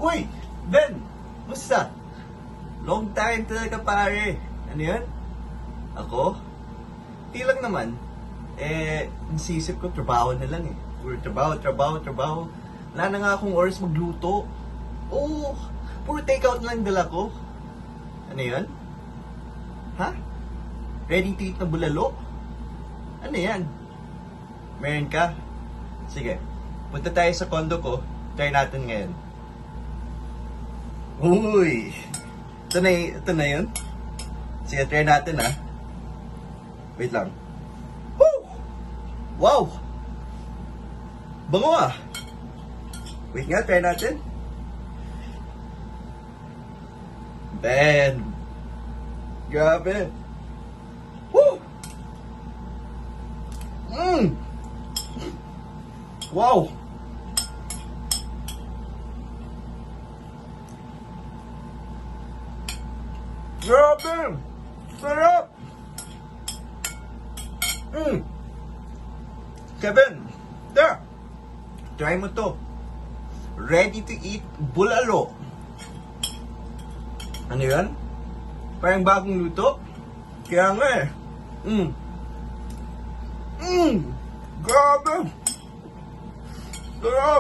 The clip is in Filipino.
Uy! Ben! Musta? Long time talaga pare. Ano yan? Ako? Di lang naman. Nasisip ko, trabaho na lang eh. Puro trabaho. Wala na nga akong oras magluto. Oo, puro takeout na lang dala ko. Ano yan? Ha? Ready to eat na bulalo? Ano yan? Meron ka? Sige, punta tayo sa condo ko. Try natin ngayon. Uy! Ito na yun. Sige, try natin ha. Wait lang. Woo! Wow! Bango ah! Wait nga, try natin. Ben! Grabe! Woo! Wow! Grabe! Sarap! Kevin! There! Try mo to. Ready to eat bulalo. Ano yan? Parang bagong luto? Kaya nga eh. Grabe! Sarap!